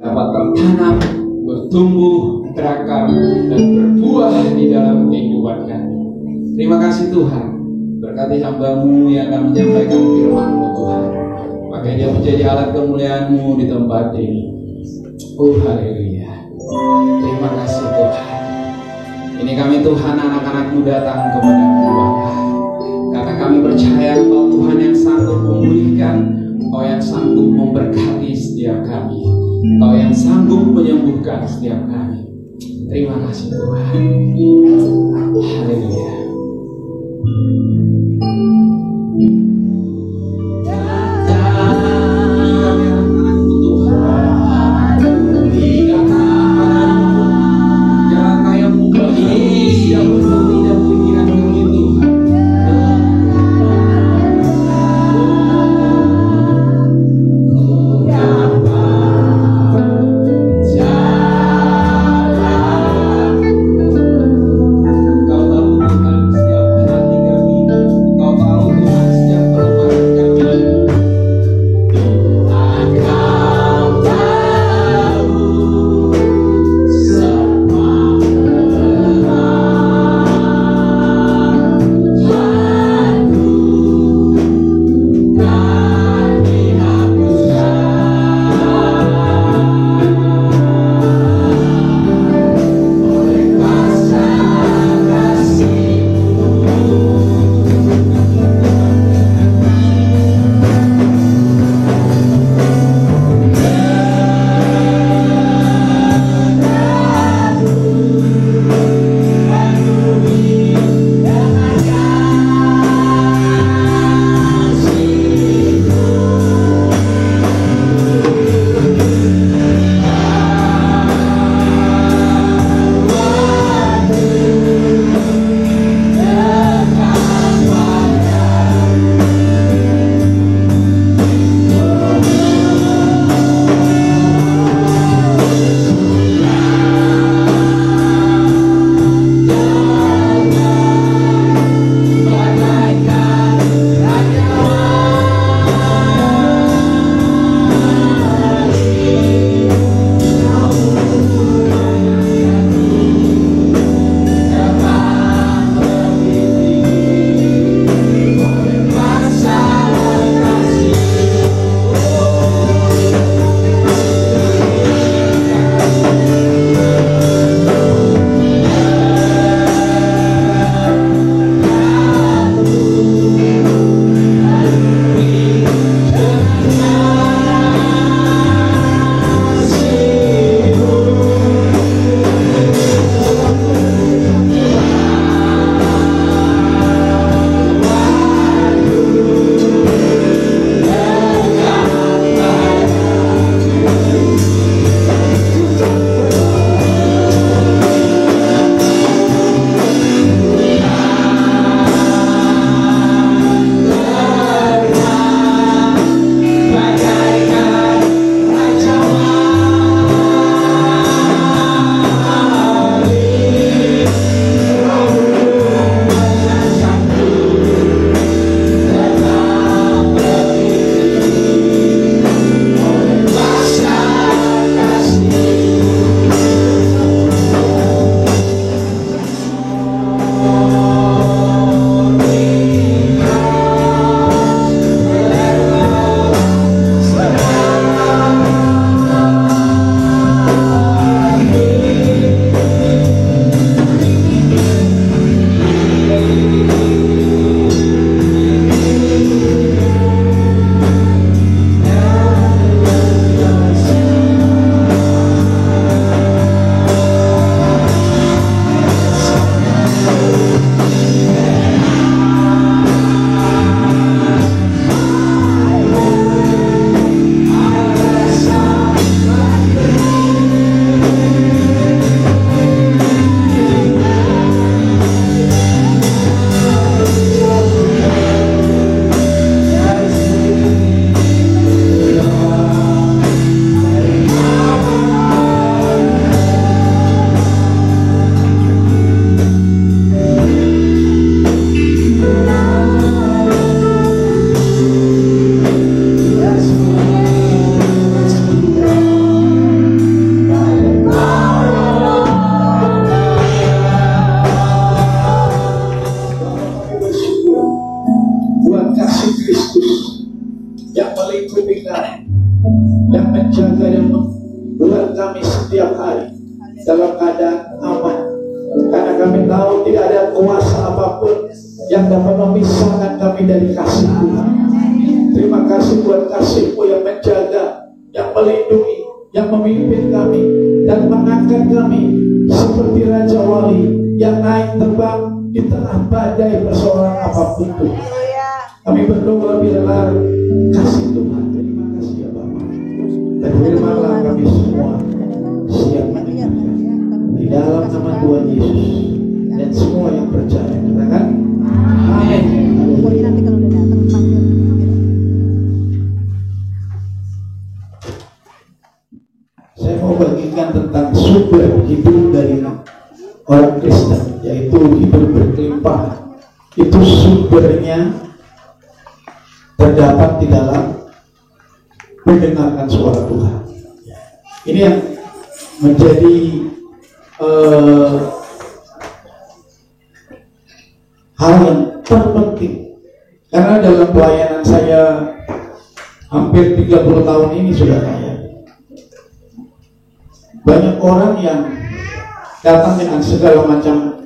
dapat tertanam, bertumbuh, berakar, dan berbuah di dalam kehidupan kami. Terima kasih Tuhan, berkati hamba-Mu yang akan menyampaikan firman-Mu Tuhan. Makanya dia menjadi alat kemuliaan-Mu di tempat ini. Oh haleluya. Terima kasih Tuhan. Ini kami Tuhan, anak-anak-Mu datang kepada-Mu Bapa, karena kami percaya Engkau Tuhan yang sanggup memulihkan, Engkau yang sanggup memberkati setiap kami, Engkau yang sanggup menyembuhkan setiap kami. Terima kasih Tuhan. Haleluya. Kau tahu Tuhan buat kami setiap hari dalam keadaan aman, karena kami tahu tidak ada kuasa apapun yang dapat memisahkan kami dari kasih Tuhan. Terima kasih buat kasih-Mu yang menjaga, yang melindungi, yang memimpin kami dan mengangkat kami seperti Raja Wali yang naik terbang di tengah badai persoalan apapun itu. Kami berdoa biarlah kasih Tuhan. Terima kasih ya Bapak. Dan firman-Nya kami semua siap mendengarkan di dalam nama Tuhan Yesus, dan semua yang percaya katakan amin. Nanti kalau udah datang panggil. Saya mau bagikan tentang sumber hidup dari orang Kristen, yaitu hidup berkelimpahan. Itu sumbernya terdapat di dalam mendengarkan suara Tuhan. Ini yang menjadi hal yang terpenting, karena dalam pelayanan saya hampir 30 tahun ini sudah banyak orang yang datang dengan segala macam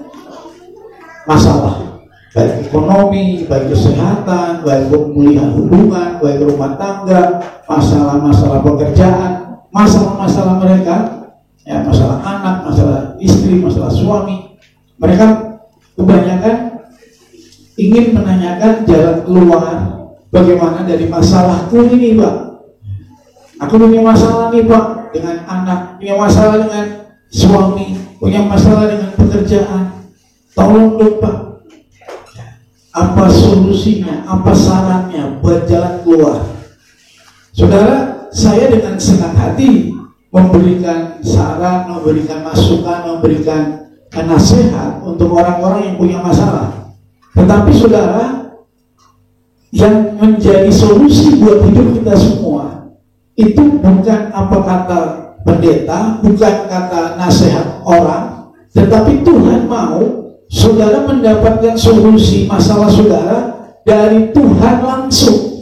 masalah, baik ekonomi, baik kesehatan, baik pemulihan hubungan, baik rumah tangga, masalah-masalah pekerjaan, masalah-masalah mereka, ya, masalah anak, masalah istri, masalah suami. Mereka kebanyakan ingin menanyakan jalan keluar, bagaimana dari masalahku ini, Pak. Aku punya masalah nih, Pak, dengan anak, punya masalah dengan suami, punya masalah dengan pekerjaan. Tolong dong, Pak. Apa solusinya, apa sarannya buat jalan keluar? Saudara, saya dengan senang hati memberikan saran, memberikan masukan, memberikan nasihat untuk orang-orang yang punya masalah. Tetapi saudara, yang menjadi solusi buat hidup kita semua itu bukan apa kata pendeta, bukan kata nasihat orang, tetapi Tuhan mau saudara mendapatkan solusi masalah saudara dari Tuhan langsung.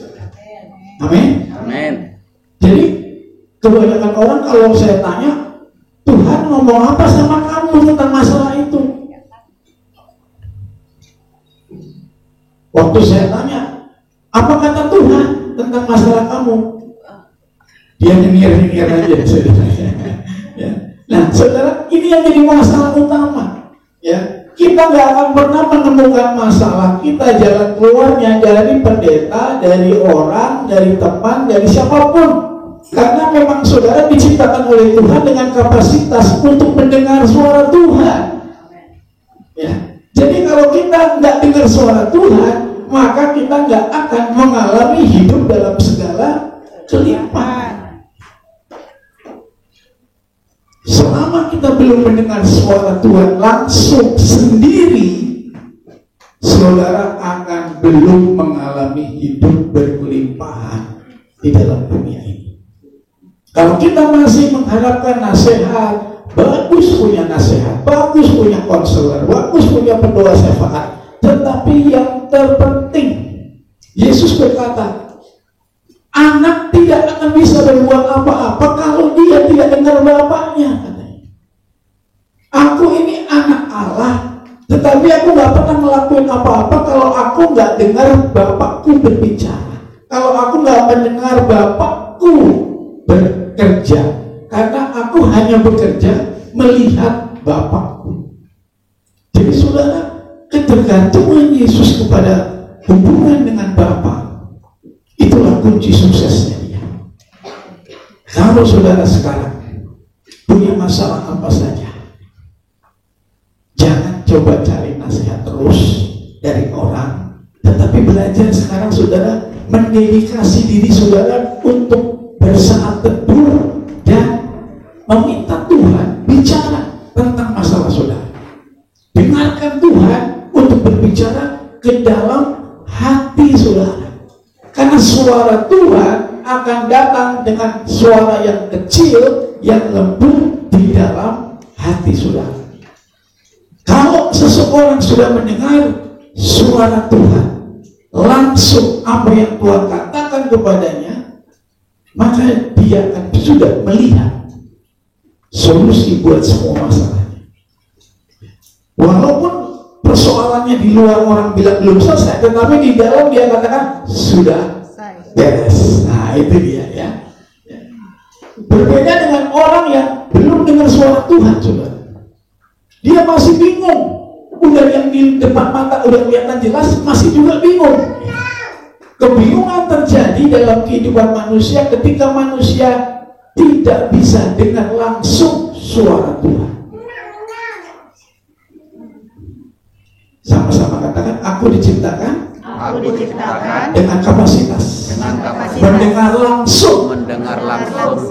Amin. Amin. Jadi kebanyakan orang kalau saya tanya, Tuhan ngomong apa sama kamu tentang masalah itu? Waktu saya tanya, apa kata Tuhan tentang masalah kamu? Dia nyengir-nyengir aja. Ya. Nah, saudara, ini yang jadi masalah utama. Ya, kita nggak akan pernah menemukan masalah kita jalan keluarnya dari pendeta, dari orang, dari teman, dari siapapun. Karena memang saudara diciptakan oleh Tuhan dengan kapasitas untuk mendengar suara Tuhan. Ya. Jadi kalau kita nggak dengar suara Tuhan, maka kita nggak akan mengalami hidup dalam segala kelimpahan. Selama kita belum mendengar suara Tuhan langsung sendiri, saudara akan belum mengalami hidup berkelimpahan di dalam dunia ini. Kalau kita masih mengharapkan nasihat, bagus punya nasihat, bagus punya konselor, bagus punya pendoa syafaat, tetapi yang terpenting, Yesus berkata, anak tidak akan bisa berbuat apa-apa kalau dia tidak dengar bapaknya. Aku ini anak Allah, tetapi aku gak pernah ngelakuin apa-apa kalau aku gak dengar bapakku berbicara, kalau aku gak mendengar bapakku bekerja, karena aku hanya bekerja melihat bapakku. Jadi saudara, ketergantungan Yesus kepada hubungan dengan Bapa, itulah kunci suksesnya dia. Kalau saudara sekarang punya masalah apa saja, jangan coba cari nasihat terus dari orang, tetapi belajar sekarang saudara mendedikasi diri saudara untuk bersaat teduh dan meminta Tuhan bicara tentang masalah saudara. Dengarkan Tuhan untuk berbicara ke dalam hati saudara. Karena suara Tuhan akan datang dengan suara yang kecil, yang lembut di dalam hati saudara. Kalau seseorang sudah mendengar suara Tuhan, langsung apa yang Tuhan katakan kepadanya, maka dia akan sudah melihat solusi buat semua masalahnya. Walaupun persoalannya di luar orang bilang belum selesai, tetapi di dalam dia katakan sudah beres. Nah itu dia ya. Berbeda dengan orang yang belum dengar suara Tuhan, saudara. Dia masih bingung. Udah yang di depan mata udah kelihatan jelas, masih juga bingung. Kebingungan terjadi dalam kehidupan manusia ketika manusia tidak bisa dengar langsung suara Tuhan. Sama-sama katakan, aku diciptakan dengan kapasitas mendengar langsung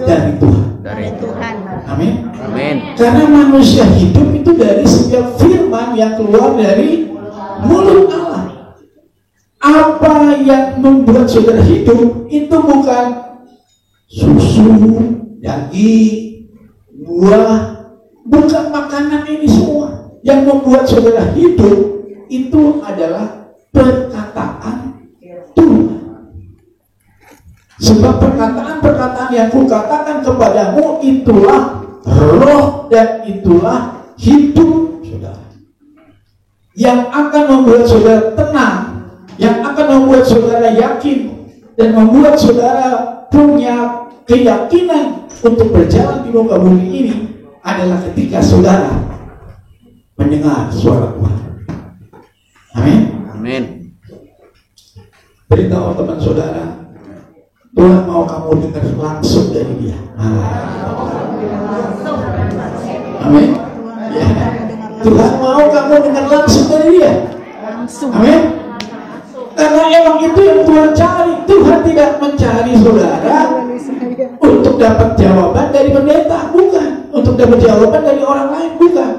dari Tuhan. Amin. Karena manusia hidup itu dari setiap firman yang keluar dari mulut Allah. Apa yang membuat saudara hidup itu bukan susu, daging, buah, bukan makanan ini semua. Yang membuat saudara hidup itu adalah perkataan Tuhan. Sebab perkataan-perkataan yang kukatakan kepadamu itulah roh dan itulah hidup saudara. Yang akan membuat saudara tenang, yang akan membuat saudara yakin dan membuat saudara punya keyakinan untuk berjalan di muka bumi ini adalah ketika saudara mendengar suara Tuhan. Amin. Amin. Beritahu teman saudara, Tuhan mau kamu dengar langsung dari Dia. Amin. Ya. Tuhan mau kamu dengar langsung dari Dia. Amin. Karena emang itu yang Tuhan cari. Tuhan tidak mencari saudara untuk dapat jawaban dari pendeta, bukan. Untuk dapat jawaban dari orang lain, bukan.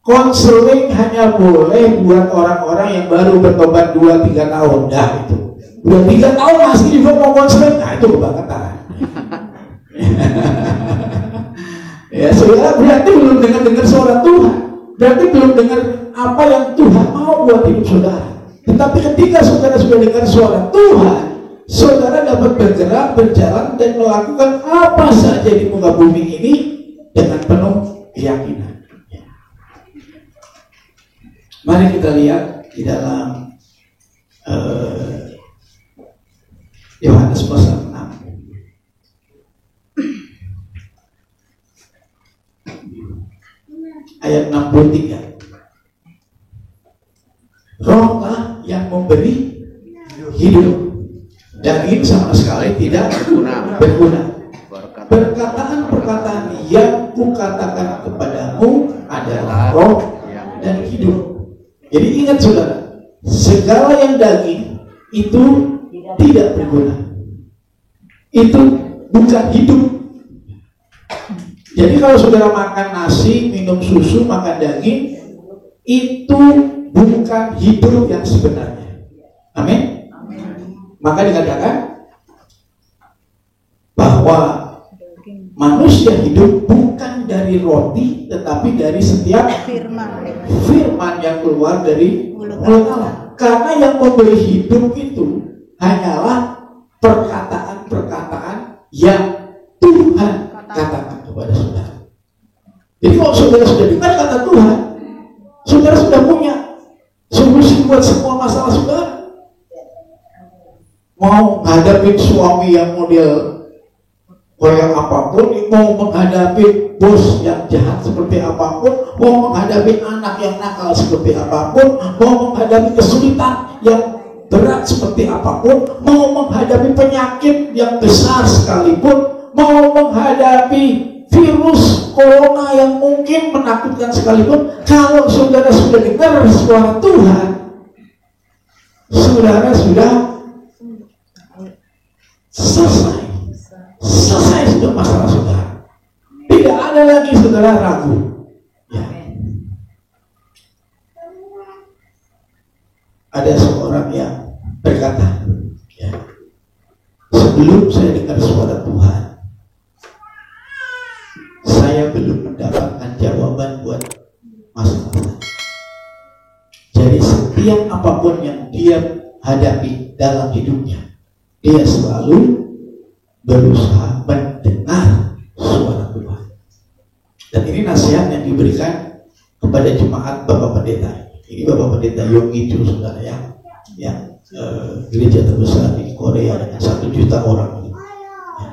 Konseling hanya boleh buat orang-orang yang baru bertobat 2-3 tahun. Dah itu. 2-3 tahun masih juga mau konseling. Nah itu kebangetan. Ya saudara, berarti belum dengar suara Tuhan. Berarti belum dengar apa yang Tuhan mau buat hidup saudara. Tetapi ketika saudara sudah dengar suara Tuhan, saudara dapat bergerak, berjalan dan melakukan apa saja di muka bumi ini dengan penuh keyakinan. Mari kita lihat di dalam Yohanes pasal 6. Ayat 63. Rohlah yang memberi hidup, daging sama sekali tidak berguna. Perkataan-perkataan yang kukatakan kepadamu adalah roh dan hidup. Jadi ingat saudara, segala yang daging itu tidak berguna. Itu bukan hidup. Jadi kalau saudara makan nasi, minum susu, makan daging, itu bukan hidup yang sebenarnya. Amin. Maka dikatakan bahwa manusia hidup bukan dari roti, tetapi dari setiap firman yang keluar dari mulut Allah. Karena yang memberi hidup itu hanyalah perkataan-perkataan yang Tuhan katakan kepada saudara. Jadi kalau saudara sudah dengar kata Tuhan, saudara sudah punya solusi buat semua masalah saudara. Mau menghadapi suami yang model kayak apapun, mau menghadapi bos yang jahat seperti apapun, mau menghadapi anak yang nakal seperti apapun, mau menghadapi kesulitan yang berat seperti apapun, mau menghadapi penyakit yang besar sekalipun, mau menghadapi virus corona yang mungkin menakutkan sekalipun, kalau saudara sudah dengar suara Tuhan, saudara sudah selesai sudah masalah saudara. Tidak ada lagi saudara ragu. Ya. Ada seorang yang berkata, ya, sebelum saya dengar suara Tuhan, saya belum mendapatkan jawaban buat masalah. Jadi setiap apapun yang dia hadapi dalam hidupnya, dia selalu berusaha mendengar suara Tuhan. Dan ini nasihat yang diberikan kepada jemaat Bapak Pendeta. Ini Bapak Pendeta Yonggi Ju, saudara, yang gereja terbesar di Korea dengan 1 juta orang. Ya.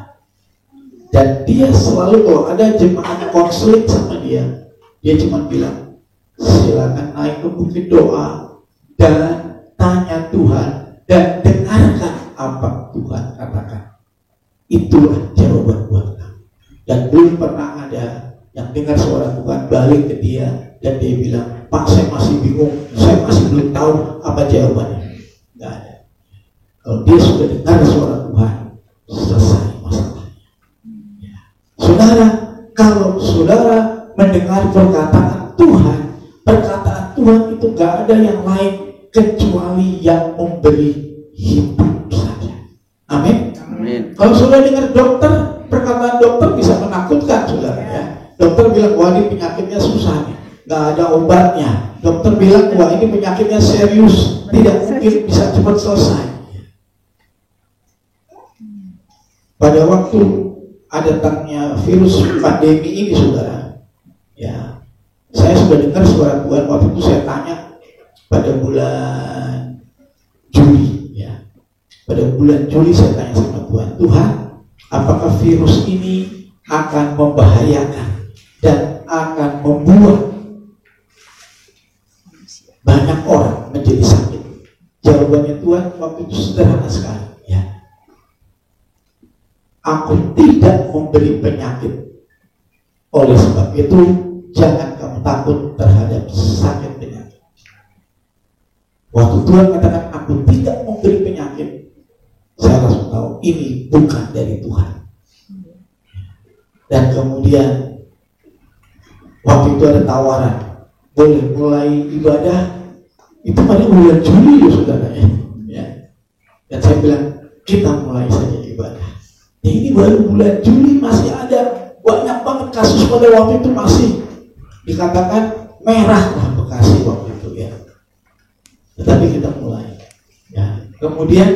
Dan dia selalu kalau ada jemaat konseling sama dia cuma bilang, silakan naik ke bukit doa dan tanya Tuhan dan dengarkan apa Tuhan katakan. Itulah jawaban buat kamu. Dan belum pernah ada yang dengar suara Tuhan balik ke dia dan dia bilang, Pak, saya masih bingung, saya masih belum tahu apa jawabannya. Nggak ada. Kalau dia sudah dengar suara Tuhan, selesai masalahnya. Ya. Saudara, kalau saudara mendengar perkataan Tuhan itu nggak ada yang lain kecuali yang memberi hidup saja. Amin. Kalau saudara dengar dokter, perkataan dokter bisa menakutkan saudara, ya. Dokter bilang, wah ini penyakitnya susah nih, nggak ada obatnya. Dokter bilang, wah ini penyakitnya serius, tidak mungkin bisa cepat selesai. Pada waktu datangnya virus pandemi ini, saudara, ya, saya sudah dengar suara Tuhan. Waktu itu saya tanya pada bulan Juli, ya. Pada bulan Juli saya tanya sama Tuhan, Tuhan, apakah virus ini akan membahayakan dan akan membuat banyak orang menjadi sakit? Jawabannya Tuhan waktu itu sederhana sekali, ya. Aku tidak memberi penyakit. Oleh sebab itu, jangan kamu takut terhadap sakit penyakit. Waktu Tuhan katakan aku tidak memberi penyakit, saya langsung tahu ini bukan dari Tuhan. Dan kemudian waktu itu ada tawaran, boleh mulai ibadah itu pada bulan Juli, ya saudara, ya. Dan saya bilang kita mulai saja ibadah. Ya, ini baru bulan Juli, masih ada banyak banget kasus. Pada waktu itu masih dikatakan merah lah Bekasi waktu itu, ya. Tetapi kita mulai, ya. Kemudian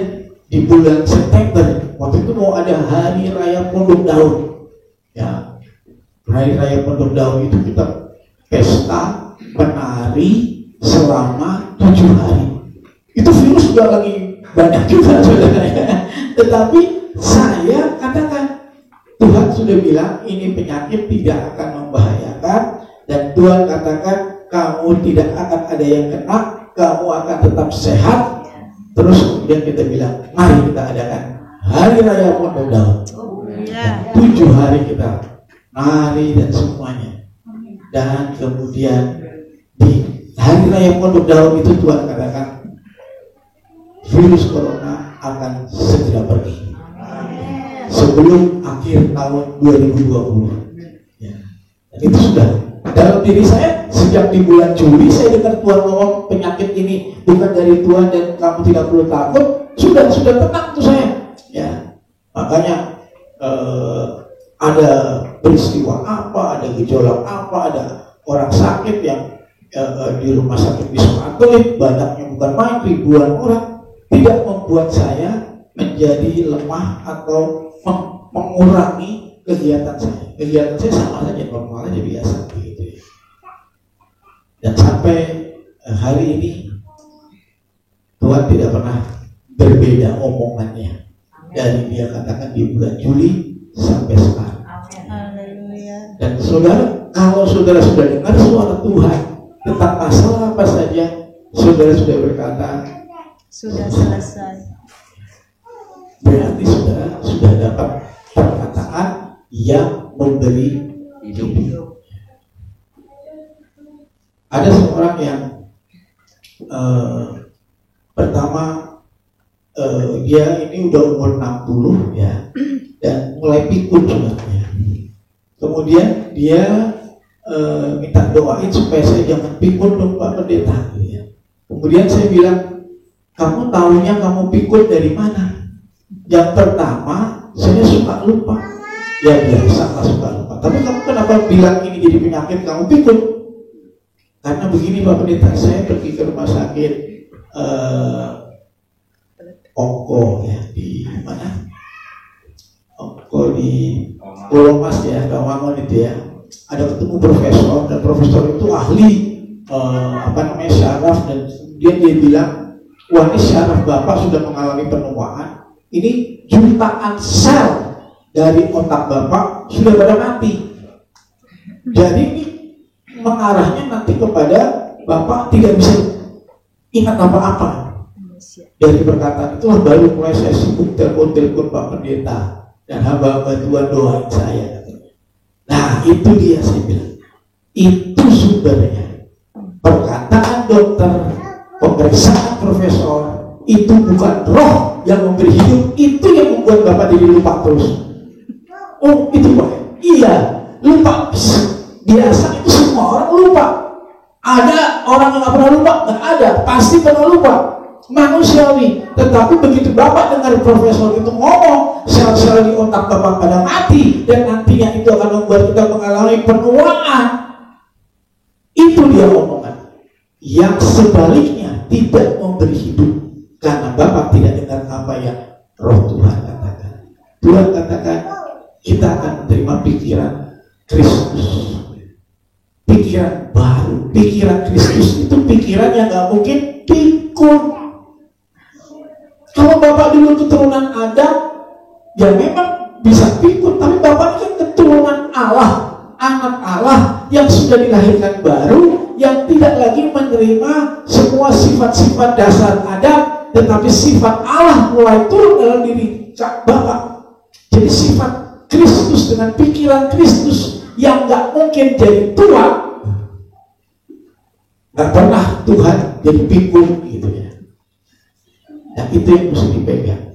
di bulan September waktu itu mau ada Hari Raya Pondok Daun, ya. Hari Raya Pondok Daun itu kita pesta menari selama 7 hari. Itu virus juga lagi banyak juga, saudara, ya. Tetapi saya katakan, Tuhan sudah bilang ini penyakit tidak akan membahayakan, dan Tuhan katakan kamu tidak akan ada yang kena, kamu akan tetap sehat. Terus kemudian kita bilang, mari kita adakan Hari Raya Pondok Daun. 7 hari kita nari dan semuanya. Dan kemudian di Hari Raya Pondok Daun itu Tuhan katakan virus corona akan segera pergi sebelum akhir tahun 2020, ya. Dan itu sudah dalam diri saya sejak di bulan Juli. Saya dengar Tuhan ngomong penyakit ini bukan dari Tuhan dan kamu tidak perlu takut. Sudah tenang tuh saya, ya. Makanya ada peristiwa apa, ada gejolak apa, ada orang sakit yang di rumah sakit Wisma Atlet, banyaknya bukan main, ribuan orang, tidak membuat saya menjadi lemah atau mengurangi kegiatan saya. Kegiatan saya sama saja, normal aja, biasa begitu, ya. Dan sampai hari ini Tuhan tidak pernah berbeda omongannya dari dia katakan di bulan Juli sampai sekarang. Dan saudara, kalau saudara sudah dengar suara Tuhan tentang masalah apa saja, saudara sudah berkata Sudah selesai. berarti saudara sudah dapat perkataan yang memberi hidup. Ada seorang yang pertama dia ini udah umur 60, ya, dan mulai pikun sebenarnya. Kemudian dia minta doain supaya saya jangan pikun dong Pak Pendeta, ya. Kemudian saya bilang, kamu tahunya kamu pikun dari mana? Yang pertama, saya suka lupa. Ya biasa lah suka lupa. Tapi kamu kenapa bilang ini jadi penyakit kamu pikun? Karena begini Pak Pendeta, saya pergi ke rumah sakit Ongko, ya, di mana? Ongko di Pulau Mas, ya, Kawangon itu, ya. ada ketemu profesor, dan profesor itu ahli syaraf, dan dia bilang, wah ini syaraf Bapak sudah mengalami penuaan, ini jutaan sel dari otak Bapak sudah pada mati. Jadi ini mengarahnya nanti kepada Bapak tidak bisa ingat apa-apa. Dari perkataan itulah baru mulai saya sibuk telepon Pak Pendeta dan hamba-hamba Tuhan doain saya. Nah itu dia, saya bilang itu sumbernya. Perkataan dokter, pemeriksaan profesor, itu bukan roh yang memberi hidup, itu yang membuat Bapak jadi lupa terus. Oh itu Pak, iya lupa. Biasa itu semua orang lupa. Ada orang yang gak pernah lupa? Gak ada, pasti pernah lupa, manusiawi. Tetapi begitu Bapak dengar profesor itu ngomong, sel-sel di otak Bapak pada mati, dan nantinya itu akan membuat kita mengalami penuaan, itu dia omongan. Yang sebaliknya tidak memberi hidup, karena Bapak tidak dengar apa yang roh Tuhan katakan. Tuhan katakan kita akan menerima pikiran Kristus, pikiran baru. Pikiran Kristus itu pikiran yang gak mungkin pikun. Kalau Bapak dulu keturunan Adam, ya memang bisa pikun, tapi Bapak kan keturunan Allah, anak Allah yang sudah dilahirkan baru, yang tidak lagi menerima semua sifat-sifat dasar Adam, tetapi sifat Allah mulai turun dalam diri Bapak. Jadi sifat Kristus dengan pikiran Kristus yang gak mungkin jadi tua. Gak pernah Tuhan jadi pikun gitu ya. Nah itu yang mesti dipegang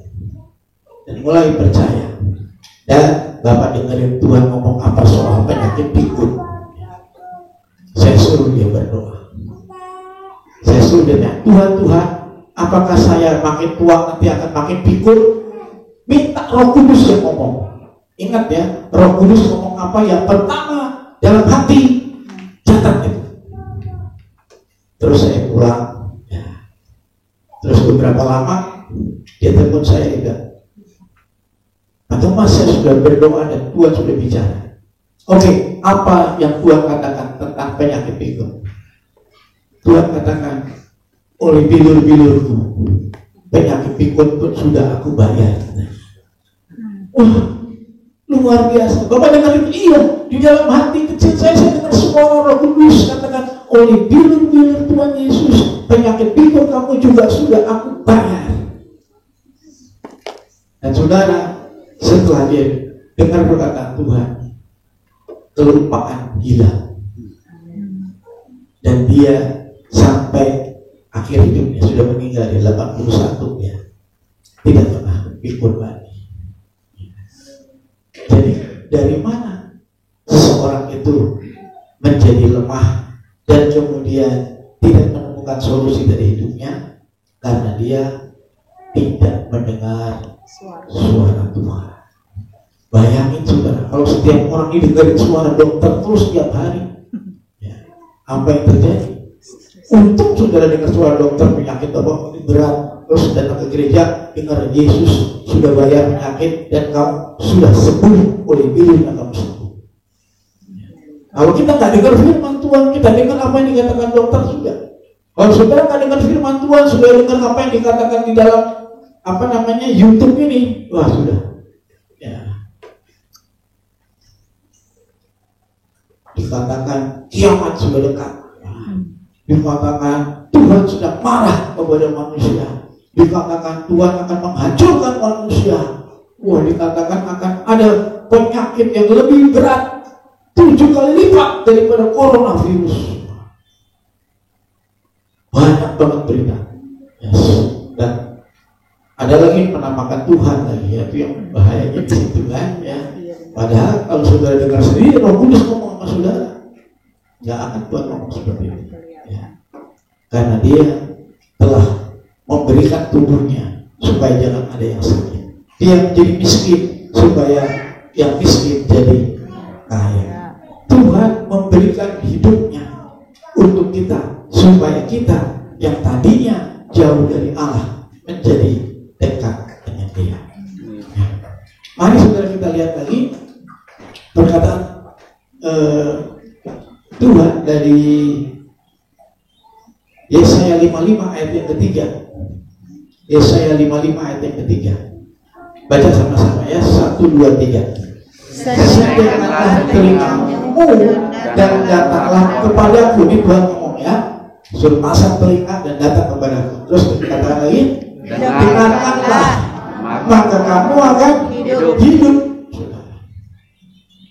dan mulai percaya. Dan Bapak dengerin Tuhan ngomong apa soal penyakit pikun, saya suruh dia berdoa. Saya suruh dia, Tuhan, apakah saya makin tua nanti akan makin pikun? Minta Roh Kudus yang ngomong. Ingat ya, Roh Kudus ngomong apa yang pertama dalam hati, catat itu. Terus saya pulang ya. Terus beberapa lama dia telepon saya juga, atau Mas, saya sudah berdoa dan Tuhan sudah bicara. Oke, apa yang Tuhan katakan tentang penyakit pikun? Tuhan katakan, oleh bilur-bilurku penyakit pikun pun sudah aku bayar. Luar biasa. Bapak dengar itu, iya, di dalam hati kecil saya dengar suara Roh Kudus katakan, oleh bilur-bilur Tuhan Yesus penyakit pikun kamu juga sudah aku bayar. Dan saudara, setelah dia dengar perkataan Tuhan, kelupaan hilang, dan dia sampai akhir hidupnya sudah meninggal di 81 ya, tidak pernah pikun lagi. Jadi dari mana seseorang itu menjadi lemah dan kemudian tidak menemukan solusi dari hidupnya? Karena dia tidak mendengar suara Tuhan. Bayangin saudara, kalau setiap orang ini dengerin suara dokter terus setiap hari, ya, apa yang terjadi? Untung saudara dengar suara dokter penyakit Bapak ini berat, terus datang ke gereja, dengar Yesus sudah bayar penyakit dan kamu sudah sembuh, oleh bilurnya kamu sembuh. Kalau kita nggak dengar firman Tuhan, kita dengar apa yang dikatakan dokter sudah. Kalau saudara nggak dengar firman Tuhan, sudah dengar apa yang dikatakan di dalam YouTube ini, wah sudah. Ya. Dikatakan kiamat sudah dekat. Dikatakan Tuhan sudah marah kepada manusia. Dikatakan Tuhan akan menghancurkan manusia. Wah, dikatakan akan ada penyakit yang lebih berat 7 kali lipat daripada coronavirus. Banyak banget berita. Yes. Dan ada lagi penampakan Tuhan lagi, itu yang bahayanya di situ kan ya. Padahal kalau saudara dengar sendiri Roh Kudus ngomong sama saudara, nggak akan Tuhan ngomong seperti itu. Ya. Karena dia telah memberikan tubuhnya supaya jangan ada yang sakit. Dia menjadi miskin supaya yang miskin jadi kaya. Tuhan memberikan hidupnya untuk kita supaya kita yang tadinya jauh dari Allah menjadi dekat dengan Dia. Ya. Mari saudara kita lihat lagi perkataan Tuhan dari Yesaya 55 ayat yang ketiga. Yesaya 55 ayat yang ketiga. Baca sama-sama ya, 1, 2, 3. Sediakanlah telingamu dan datanglah kepadaku. Ini Tuhan ngomong ya. Suruh pasang telinga dan datang kepadaku. Terus dikatakan lagi, dengarkanlah, maka kamu akan hidup.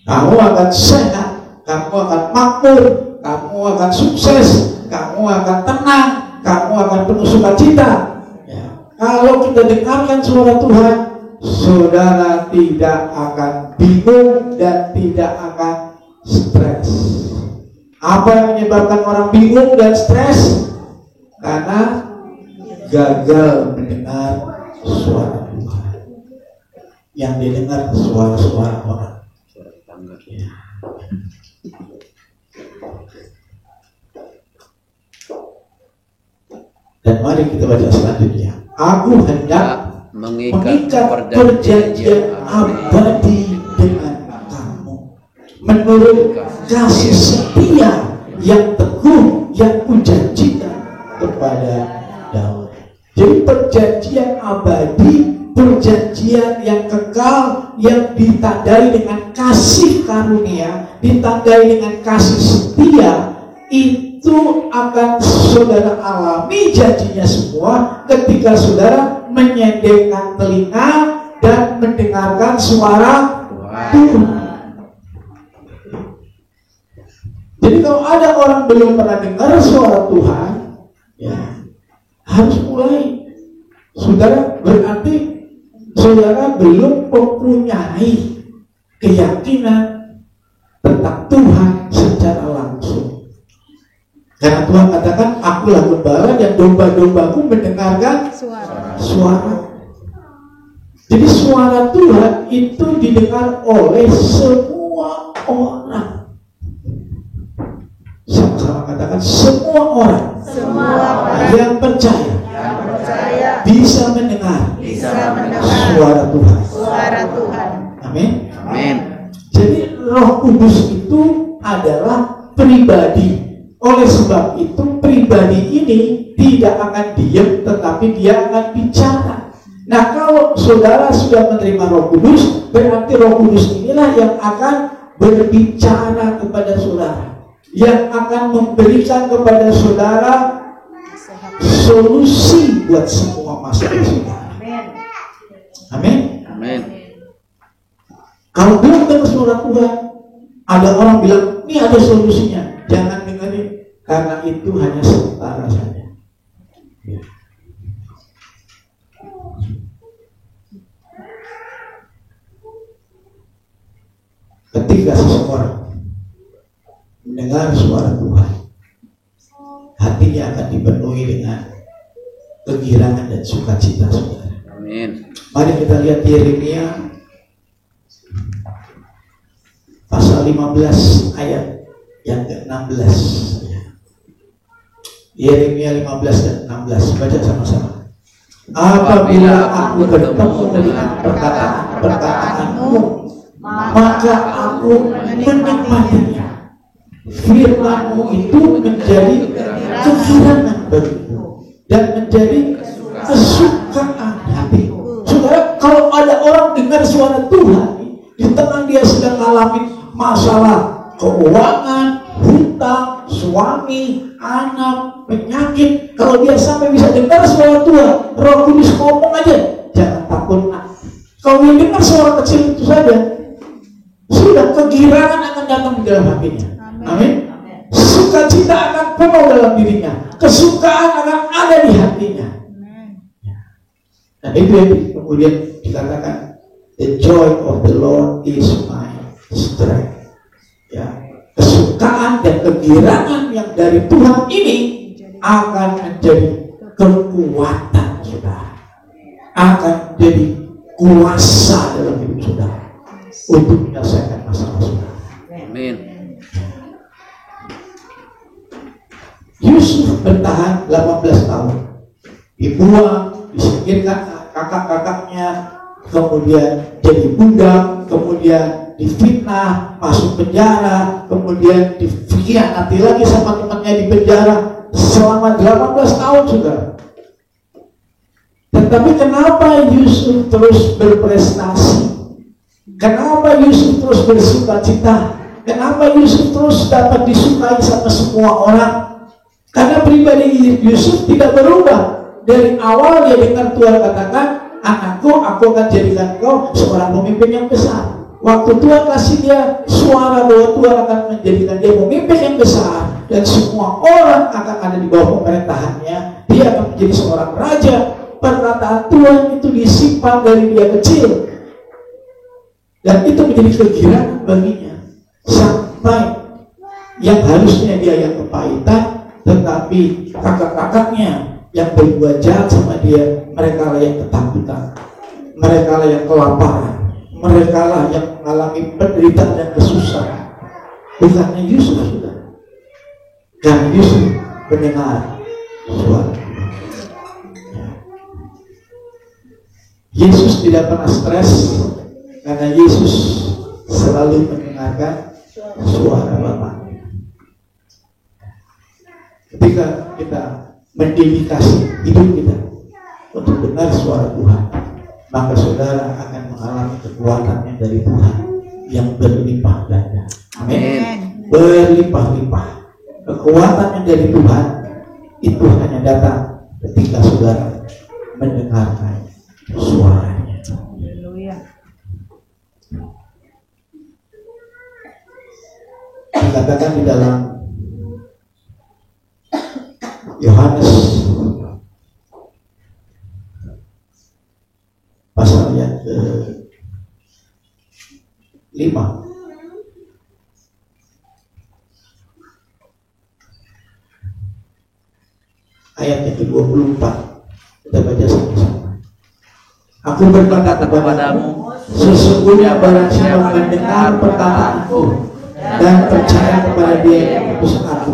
Kamu akan sehat, kamu akan makmur, kamu akan sukses, kamu akan tenang, kamu akan penuh sukacita. Ya. Kalau kita dengarkan suara Tuhan, saudara tidak akan bingung dan tidak akan stres. Apa yang menyebabkan orang bingung dan stres? Karena gagal mendengar suara Tuhan. Yang didengar suara-suara orang. Ya. Dan mari kita baca selanjutnya. Aku hendak mengikat perjanjian abadi dengan kamu menurut kasih setia yang teguh yang kujanjikan kepada Daud. Jadi perjanjian abadi, perjanjian yang kekal, yang ditandai dengan kasih karunia, ditandai dengan kasih setia, itu akan saudara alami janjinya semua ketika saudara menyedengkan telinga dan mendengarkan suara Tuhan. Jadi kalau ada orang belum pernah dengar suara Tuhan, ya harus mulai. Saudara, berarti saudara belum mempunyai keyakinan tentang Tuhan secara langsung. Karena Tuhan katakan, akulah gembala dan domba-dombaku mendengarkan suara. Jadi suara Tuhan itu didengar oleh semua orang. Sama katakan semua orang yang percaya bisa mendengar suara Tuhan. Amin. Jadi Roh Kudus itu adalah pribadi. Oleh sebab itu pribadi ini tidak akan diam, tetapi dia akan bicara. Nah, kalau saudara sudah menerima Roh Kudus, berarti Roh Kudus inilah yang akan berbicara kepada saudara, yang akan memberikan kepada saudara solusi buat semua masalah saudara. Amin. Kalau belum dengar suara Tuhan, ada orang bilang, ini ada solusinya. Jangan dengerin, karena itu hanya sementara saja. Ketika seseorang mendengar suara Tuhan, hatinya akan dipenuhi dengan kegirangan dan sukacita, saudara. Amin. Mari kita lihat Yeremia pasal 15 ayat yang ke-16. Yeremia 15 dan 16. Baca sama-sama. Apabila aku bertemu dengan perkataan-perkataanmu, maka aku menikmatinya. Firman-mu itu menjadi kegirangan bagiku dan menjadi kesukaan hatiku. Saudara, kalau ada orang dengar suara Tuhan, di tengah dia sedang mengalami masalah keuangan, hutang, suami, anak, penyakit, kalau dia sampai bisa dengar suara Tuhan, Roh Kudus ngomong aja, jangan takut. Kalau dia dengar suara kecil itu saja, sudah kegirangan akan datang di dalam hatinya. Amin. Sukacita akan penuh dalam dirinya, kesukaan akan ada di hatinya. Dan itu yang kemudian dikatakan, the joy of the Lord is my strength. Ya, kesukaan dan kegirangan yang dari Tuhan ini akan menjadi kekuatan saudara, akan menjadi kuasa dalam hidup saudara untuk menyelesaikan masalah saudara. Amin. Yusuf bertahan 18 tahun, dibuang, disingkirkan kakak-kakaknya, kemudian jadi budak, kemudian difitnah, masuk penjara, kemudian dikhianati lagi sama temannya di penjara selama 18 tahun, saudara. Tetapi kenapa Yusuf terus berprestasi? Kenapa Yusuf terus bersuka-cita? Kenapa Yusuf terus dapat disukai sama semua orang? Karena pribadi Yusuf tidak berubah. Dari awal dia dengar Tuhan katakan, anakku, aku akan jadikan kau seorang pemimpin yang besar. Waktu Tuhan kasih dia suara bahwa Tuhan akan menjadikan dia pemimpin yang besar, dan semua orang akan ada di bawah pemerintahannya, dia akan menjadi seorang raja. Perkataan Tuhan itu disimpan dari dia kecil, dan itu menjadi kegirangan baginya. Sampai yang harusnya dia yang kepahitan, tetapi kakak-kakaknya yang berbuat jahat sama dia, mereka lah yang ketakutan, mereka lah yang kelaparan, mereka lah yang mengalami penderitaan dan kesusahan. Bukannya Yusuf, sudah. Dan Yusuf mendengar suara. Yesus tidak pernah stres karena Yesus selalu mendengarkan suara Bapa. Ketika kita mendedikasi hidup kita untuk dengar suara Tuhan, maka saudara akan mengalami kekuatan yang dari Tuhan yang berlimpah ganda. Amin. Berlimpah-limpah. Kekuatan yang dari Tuhan itu hanya datang ketika saudara mendengarkan suaranya. Haleluya. Dikatakan di dalam Yohanes pasal yang ke-5 ayat yang ke-24, kita baca sama-sama. Aku berkata kepadamu, sesungguhnya barang siapa mendengar perkataanku dan percaya kepada Dia yang mengutus aku,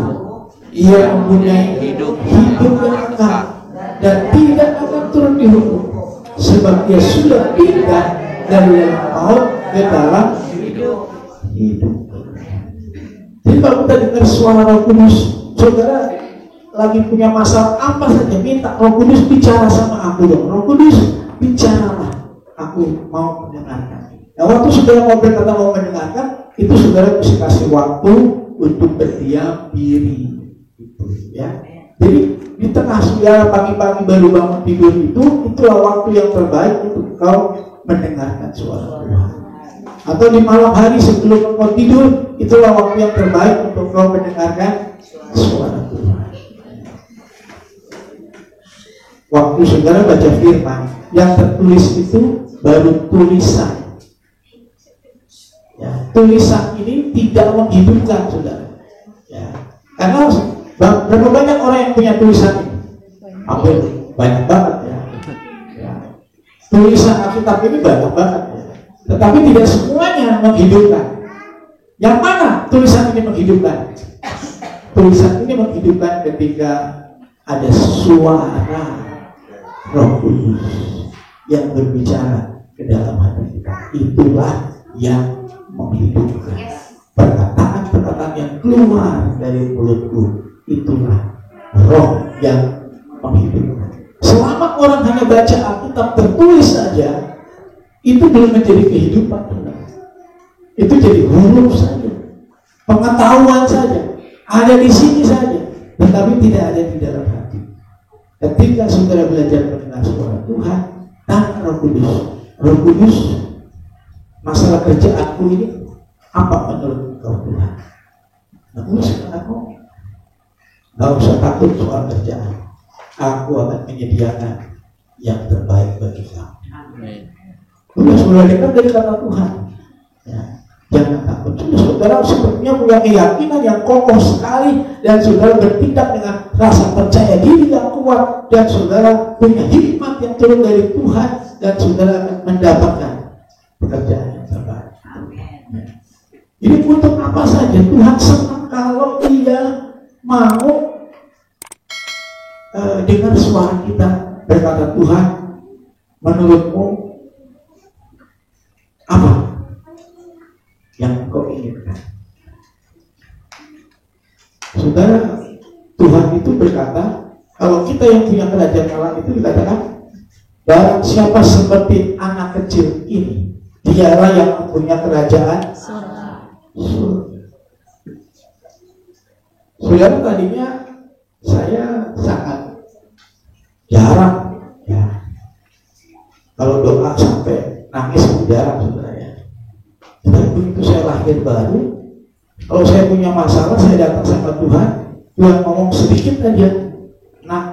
ia mempunyai hidup yang kekal dan tidak akan turun di hukum, sebab dia sudah pindah dari dalam maut ke dalam hidup. Jadi kalau kita dengar suara Roh Kudus, saudara lagi punya masalah apa saja, minta Roh Kudus bicara sama aku dong. Roh Kudus bicaralah, aku mau mendengarkan. Nah, waktu saudara mau berkata mau mendengarkan, itu saudara mesti kasih waktu untuk berdiam diri. Ya, jadi di tengah saudara pagi-pagi baru bangun tidur itulah waktu yang terbaik untuk kau mendengarkan suara Tuhan. Atau di malam hari sebelum kau tidur, itulah waktu yang terbaik untuk kau mendengarkan suara Tuhan. Waktu saudara baca firman, yang tertulis itu baru tulisan. Ya, tulisan ini tidak menghidupkan saudara. Ya, karena berapa banyak orang yang punya tulisan ini? Hampir banyak banget ya. Tulisan Alkitab ini banyak banget ya. Tetapi tidak semuanya menghidupkan. Yang mana tulisan ini menghidupkan? Tulisan ini menghidupkan ketika ada suara Roh Kudus yang berbicara ke dalam hati kita. Itulah yang menghidupkan. Perkataan-perkataan yang keluar dari mulutku, itulah roh yang menghidupkan. Selama orang hanya baca Alkitab tertulis saja, itu belum menjadi kehidupan. Itu jadi huruf saja, pengetahuan saja, ada di sini saja, tetapi tidak ada di dalam hati. Ketika saudara belajar mendengar suara Tuhan dan Roh Kudus, masalah kerjaanku ini apa menurut engkau Tuhan? Nggak usah takut soal kerjaan. Aku akan menyediakan yang terbaik bagi kamu. Sudah dengar dari kata Tuhan. Ya, jangan takut. Saudara sepertinya punya keyakinan yang kokoh sekali, dan saudara bertindak dengan rasa percaya diri yang kuat, dan saudara punya hikmat yang turun dari Tuhan, dan saudara akan mendapatkan pekerjaan yang terbaik. Jadi untuk apa saja Tuhan senang kalau Dia mau dengar suara kita. Berkata Tuhan, menurutmu apa saudara, Tuhan itu berkata, kalau kita yang punya kerajaan Allah itu dikatakan, barang siapa seperti anak kecil ini, dialah yang punya kerajaan surga. Saudara, tadinya saya sangat jarang ya, kalau doa sampai nangis jarang, saudara ya. Tapi begitu saya lahir baru, kalau saya punya masalah, saya datang sama Tuhan, Tuhan ngomong sedikit aja, "Nak,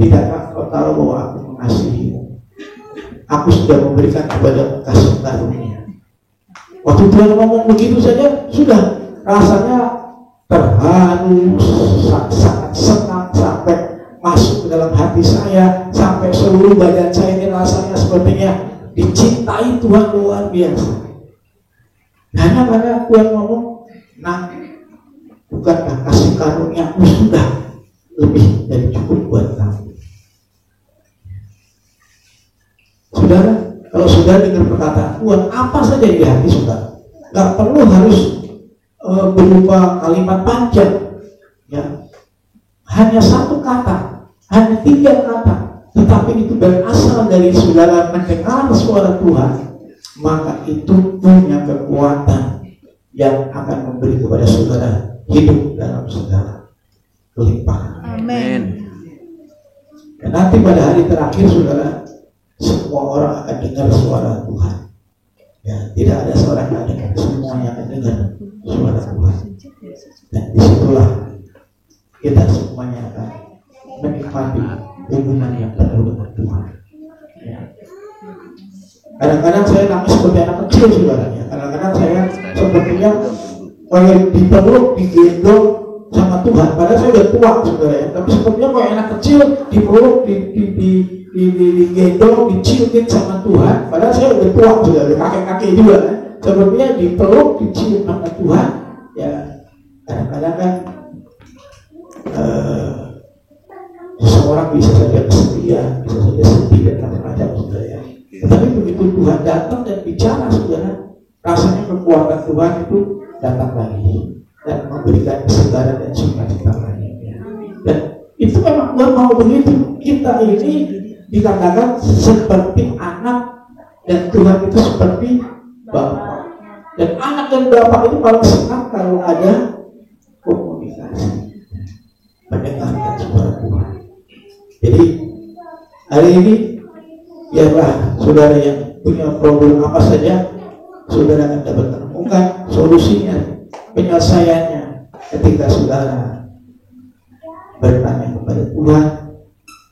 tidakkah kau tahu bahwa aku mengasihimu? Aku sudah memberikan kepada kasih karunia." Waktu Tuhan ngomong begitu saja, sudah rasanya terharu, sangat senang, sampai masuk ke dalam hati saya, sampai seluruh badan saya ini rasanya sepertinya dicintai Tuhan luar biasa. Hanya karena Tuhan ngomong, "Nah, bukankah kasih karuniaku sudah lebih dari cukup buat kamu?" Saudara, kalau saudara dengar perkataan Tuhan apa saja di hati saudara, nggak perlu harus berupa kalimat panjang, ya, hanya satu kata, hanya 3 kata, tetapi itu berasal dari saudara mendengar suara Tuhan, maka itu punya kekuatan yang akan memberi kepada saudara hidup dalam segala kelimpahan. Amin. Dan nanti pada hari terakhir, saudara, semua orang akan dengar suara Tuhan. Ya, tidak ada seorang yang dengar, semuanya akan dengar suara Tuhan. Dan disitulah kita semuanya akan menikmati hubungan yang penuh dengan Tuhan. Ya. Kadang-kadang saya nangis seperti anak kecil, saudaranya. Kadang-kadang saya sepertinya kayak dipeluk, digendong sama Tuhan. Padahal saya udah tua, saudara ya. Tapi sepertinya kayak anak kecil dipeluk, digendong, diciumin sama Tuhan. Padahal saya udah tua, saudara, kakek-kakek juga kan. Sepertinya dipeluk, dicium sama Tuhan. Ya, kadang-kadang kan seseorang bisa saja kesepian, bisa saja sedih dan macam-macam, saudara ya. Tetapi begitu Tuhan datang dan bicara, saudara, rasanya kekuatan Tuhan itu datang lagi dan memberikan kesegaran dan sukacita lagi. Dan itu memang Tuhan mau begitu. Kita ini dikatakan seperti anak, dan Tuhan itu seperti Bapa. Dan anak dan Bapa itu paling senang kalau ada komunikasi, mendengarkan suara Tuhan. Jadi hari ini, biarlah saudara yang punya problem apa saja, saudara akan dapat menemukan solusinya, penyelesaiannya ketika saudara bertanya kepada Tuhan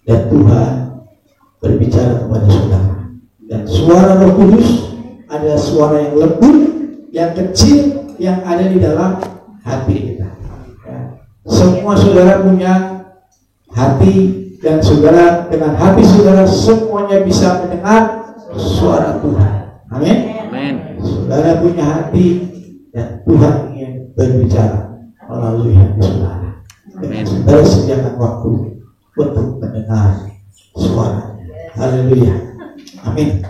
dan Tuhan berbicara kepada saudara. Dan suara Roh Kudus adalah suara yang lembut, yang kecil, yang ada di dalam hati kita. Ya. Semua saudara punya hati, dan saudara dengan hati saudara semuanya bisa mendengar suara Tuhan. Amin. Amin. Saudara punya hati dan Tuhan ingin berbicara melalui hati saudara. Dan saudara sediakan waktu untuk mendengar suaranya. Haleluya. Amin.